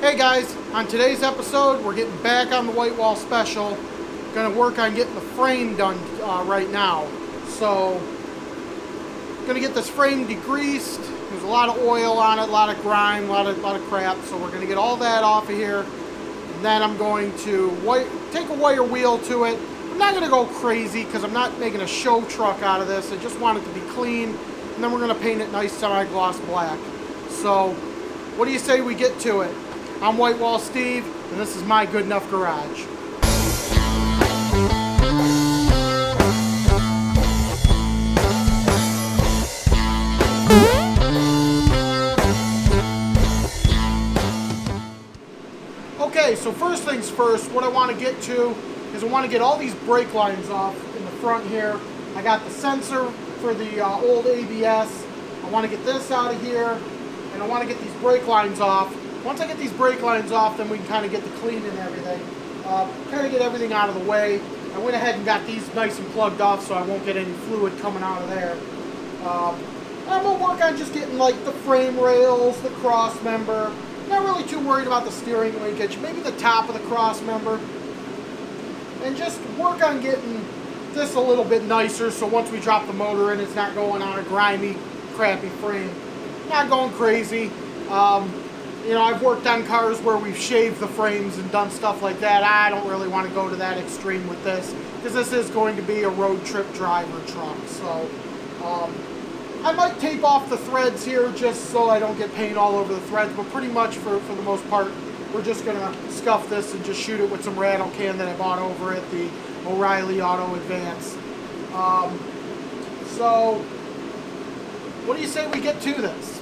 Hey guys, on today's episode, we're getting back on the WhiteWall special. Gonna work on getting the frame done right now. So, gonna get this frame degreased. There's a lot of oil on it, a lot of grime, a lot of crap. So we're gonna get all that off of here. And then I'm going to take a wire wheel to it. I'm not gonna go crazy because I'm not making a show truck out of this. I just want it to be clean. And then we're gonna paint it nice semi-gloss black. So, what do you say we get to it? I'm WhiteWall Steve, and this is my Good Enough Garage. Okay, so first things first, what I want to get to is I want to get all these brake lines off in the front here. I got the sensor for the old ABS. I want to get this out of here, and I want to get these brake lines off. Once I get these brake lines off, then we can kind of get the clean and everything. Kind of get everything out of the way. I went ahead and got these nice and plugged off so I won't get any fluid coming out of there. I'm going to work on just getting like the frame rails, the cross member. Not really too worried about the steering linkage. Maybe the top of the cross member. And just work on getting this a little bit nicer so once we drop the motor in, it's not going on a grimy, crappy frame. Not going crazy. You know, I've worked on cars where we've shaved the frames and done stuff like that. I don't really want to go to that extreme with this because this is going to be a road trip driver truck. So I might tape off the threads here just so I don't get paint all over the threads, but pretty much for the most part, we're just going to scuff this and just shoot it with some rattle can that I bought over at the O'Reilly Auto Advance. So what do you say we get to this?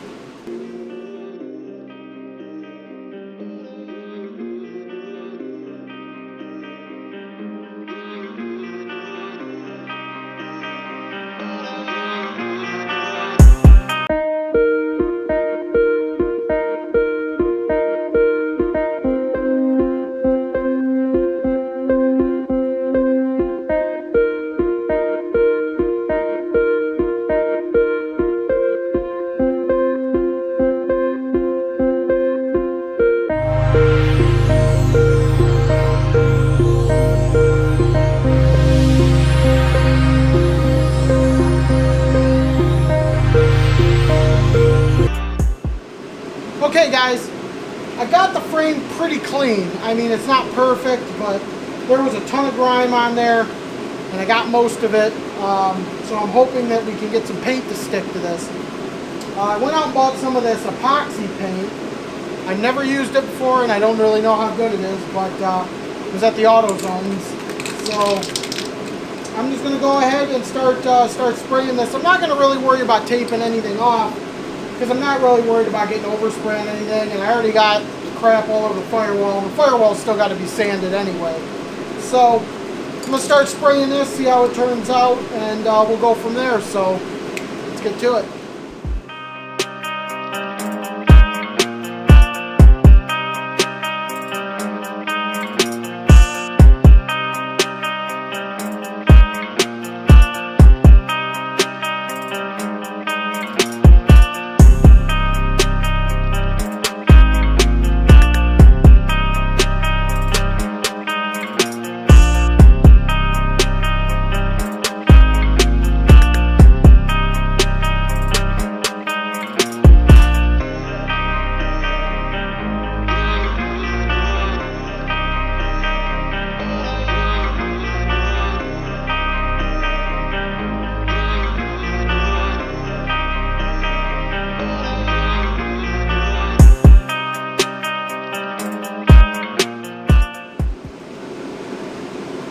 Okay guys, I got the frame pretty clean. I mean, it's not perfect, but there was a ton of grime on there, and I got most of it. So I'm hoping that we can get some paint to stick to this. I went out and bought some of this epoxy paint. I never used it before, and I don't really know how good it is, but it was at the AutoZones. So I'm just going to go ahead and start spraying this. I'm not going to really worry about taping anything off, because I'm not really worried about getting overspray on anything, and I already got crap all over the firewall, and the firewall's still got to be sanded anyway. So I'm going to start spraying this, see how it turns out, and we'll go from there. So let's get to it.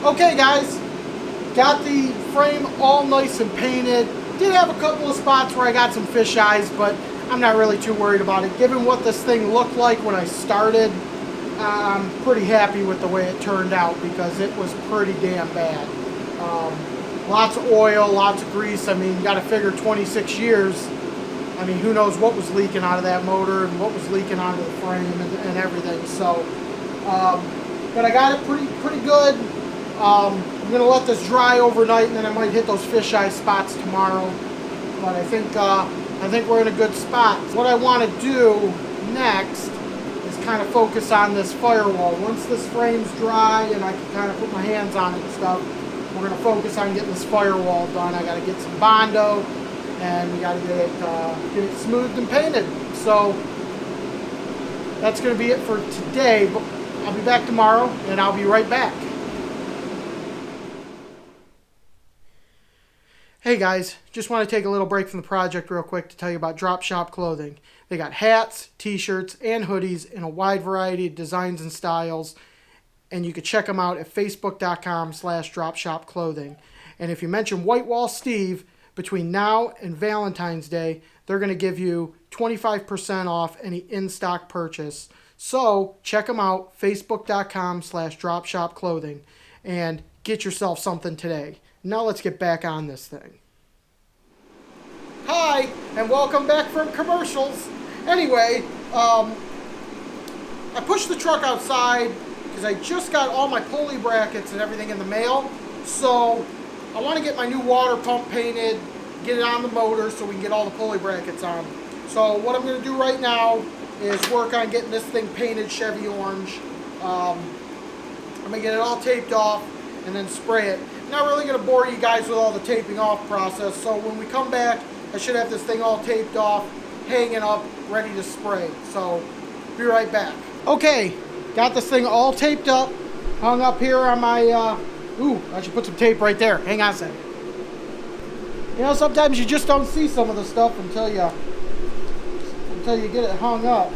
Okay guys, got the frame all nice and painted. Did have a couple of spots where I got some fish eyes, but I'm not really too worried about it. Given what this thing looked like when I started, I'm pretty happy with the way it turned out because it was pretty damn bad. Lots of oil, lots of grease. I mean, you got to figure 26 years. I mean, who knows what was leaking out of that motor and what was leaking out of the frame and everything. So, but I got it pretty good. I'm going to let this dry overnight, and then I might hit those fisheye spots tomorrow. But I think we're in a good spot. What I want to do next is kind of focus on this firewall. Once this frame's dry and I can kind of put my hands on it and stuff, we're going to focus on getting this firewall done. I got to get some Bondo, and we got to get it smoothed and painted. So that's going to be it for today, but I'll be back tomorrow, and I'll be right back. Hey guys, just want to take a little break from the project real quick to tell you about Drop Shop Clothing. They got hats, t-shirts, and hoodies in a wide variety of designs and styles, and you can check them out at facebook.com/dropshopclothing. And if you mention WhiteWall Steve between now and Valentine's Day, they're going to give you 25% off any in-stock purchase. So check them out, facebook.com/dropshopclothing, and get yourself something today. Now let's get back on this thing. Hi, and welcome back from commercials. Anyway, I pushed the truck outside because I just got all my pulley brackets and everything in the mail. So I want to get my new water pump painted, get it on the motor so we can get all the pulley brackets on. So what I'm going to do right now is work on getting this thing painted Chevy orange. I'm going to get it all taped off and then spray it. Not really going to bore you guys with all the taping off process, so when we come back, I should have this thing all taped off, hanging up, ready to spray. So, be right back. Okay, got this thing all taped up, hung up here on my, ooh, I should put some tape right there. Hang on a second. You know, sometimes you just don't see some of the stuff until you get it hung up.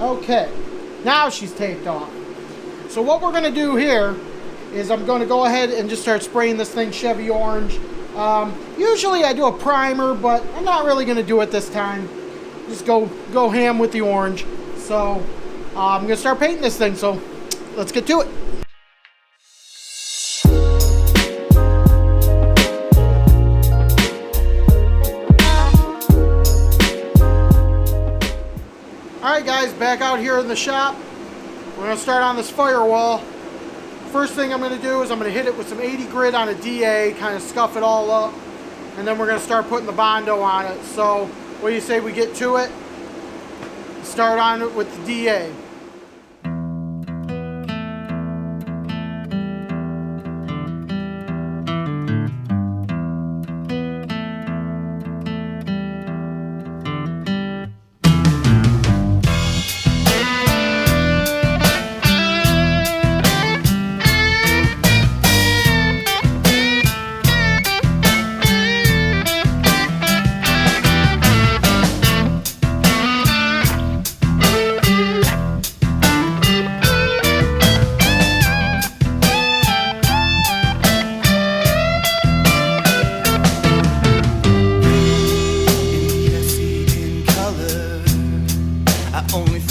Okay, now she's taped off. So what we're going to do here is I'm going to go ahead and just start spraying this thing Chevy orange. Usually I do a primer, but I'm not really going to do it this time. Just go ham with the orange. So I'm going to start painting this thing, so let's get to it. Alright guys, back out here in the shop. We're going to start on this firewall. First thing I'm going to do is I'm going to hit it with some 80 grit on a DA, kind of scuff it all up, and then we're going to start putting the Bondo on it. So what do you say we get to it? Start on it with the DA.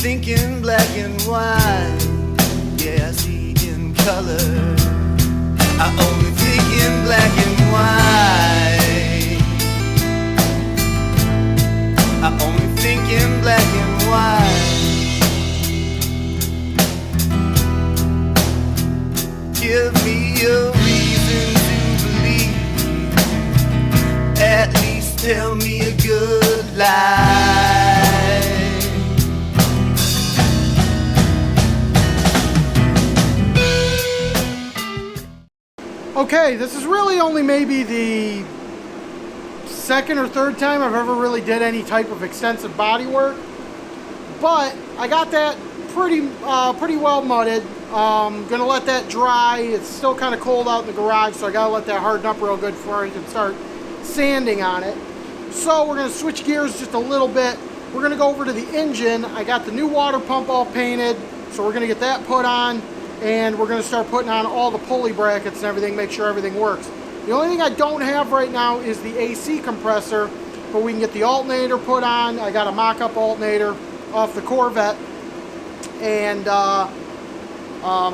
Thinking black and white, yeah, I see in color. I only think in black and white. I only think in black and white. Give me a reason to believe. At least tell me a good lie. Okay, this is really only maybe the second or third time I've ever really did any type of extensive body work, but I got that pretty well mudded. Gonna let that dry. It's still kind of cold out in the garage, so I gotta let that harden up real good before I can start sanding on it. So we're gonna switch gears just a little bit. We're gonna go over to the engine. I got the new water pump all painted, so we're gonna get that put on. And we're going to start putting on all the pulley brackets and everything, make sure everything works. The only thing I don't have right now is the AC compressor, but we can get the alternator put on. I got a mock-up alternator off the Corvette, and I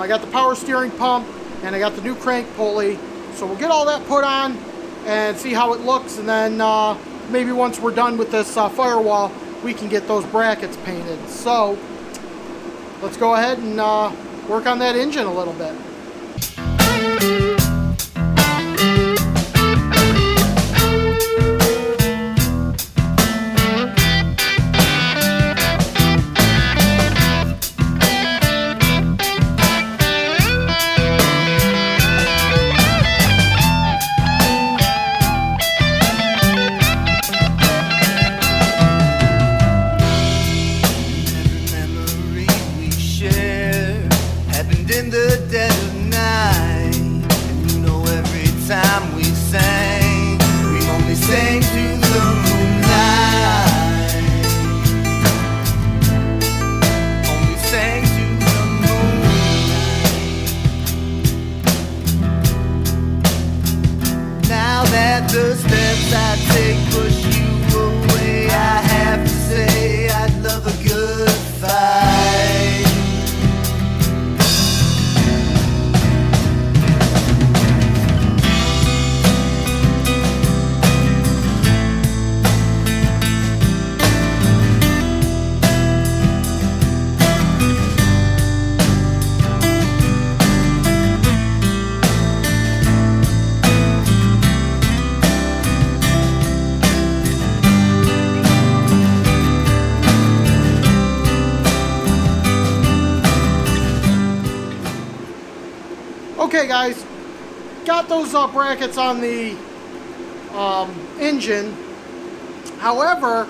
got the power steering pump, and I got the new crank pulley. So we'll get all that put on and see how it looks, and then maybe once we're done with this firewall, we can get those brackets painted. So let's go ahead and work on that engine a little bit. In the dead of night, and you know every time we sang, we only sang to the moonlight. Only sang to the moonlight. Now that the steps I take push you away, I have to say I'd love a good fight. Okay guys, got those brackets on the engine. However,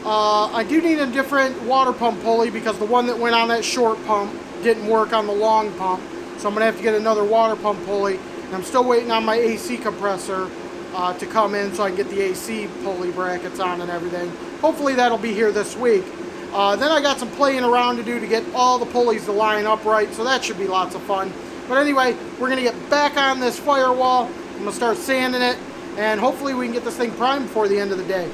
I do need a different water pump pulley because the one that went on that short pump didn't work on the long pump. So I'm going to have to get another water pump pulley. And I'm still waiting on my AC compressor to come in so I can get the AC pulley brackets on and everything. Hopefully that'll be here this week. Then I got some playing around to do to get all the pulleys to line up right, so that should be lots of fun. But anyway, we're going to get back on this firewall. I'm going to start sanding it, and hopefully we can get this thing primed before the end of the day.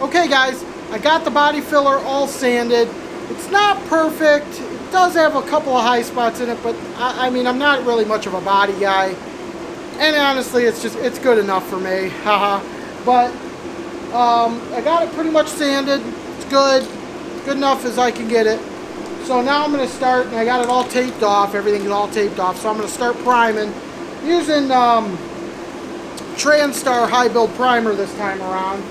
Okay guys, I got the body filler all sanded. It's not perfect. It does have a couple of high spots in it, but I mean, I'm not really much of a body guy. And honestly, it's good enough for me. Haha. But I got it pretty much sanded. It's good. Good enough as I can get it. So now I'm going to start, and I got it all taped off. Everything's all taped off. So I'm going to start priming using TranStar high build primer this time around.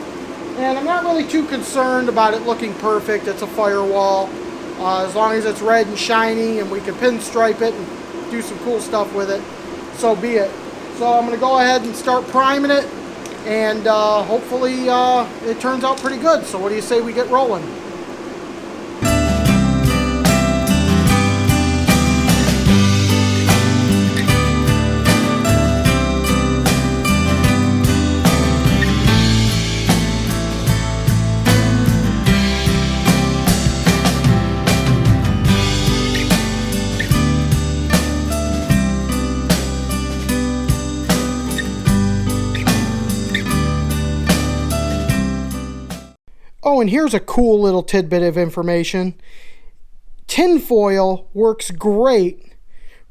And I'm not really too concerned about it looking perfect. It's a firewall. As long as it's red and shiny and we can pinstripe it and do some cool stuff with it, so be it. So I'm going to go ahead and start priming it, and hopefully it turns out pretty good. So what do you say we get rolling? Oh, and here's a cool little tidbit of information. Tin foil works great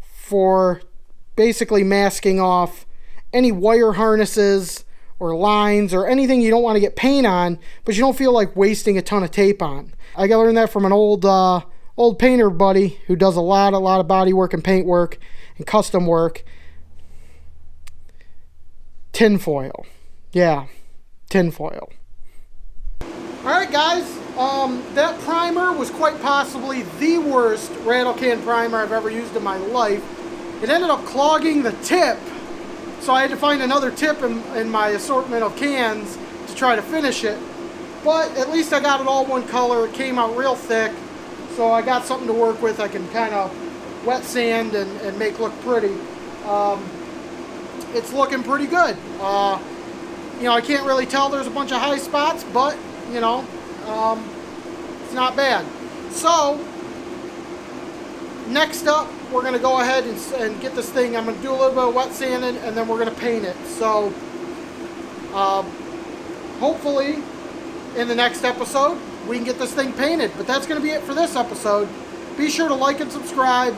for basically masking off any wire harnesses or lines or anything you don't want to get paint on, but you don't feel like wasting a ton of tape on. I got learned that from an old painter buddy who does a lot of body work and paint work and custom work. Tin foil. Yeah, tin foil. Alright guys, that primer was quite possibly the worst rattle can primer I've ever used in my life. It ended up clogging the tip, so I had to find another tip in my assortment of cans to try to finish it. But at least I got it all one color. It came out real thick, so I got something to work with. I can kind of wet sand and make look pretty. It's looking pretty good. You know, I can't really tell there's a bunch of high spots, but you know, it's not bad. So next up, we're going to go ahead and get this thing. I'm going to do a little bit of wet sanding, and then we're going to paint it. So hopefully in the next episode we can get this thing painted. But that's going to be it for this episode. Be sure to like and subscribe,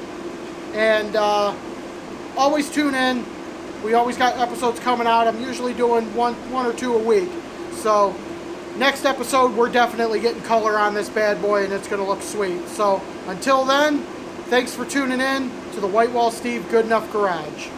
and always tune in. We always got episodes coming out. I'm usually doing one or two a week. So next episode, we're definitely getting color on this bad boy, and it's going to look sweet. So until then, thanks for tuning in to the WhiteWall Steve Good Enough Garage.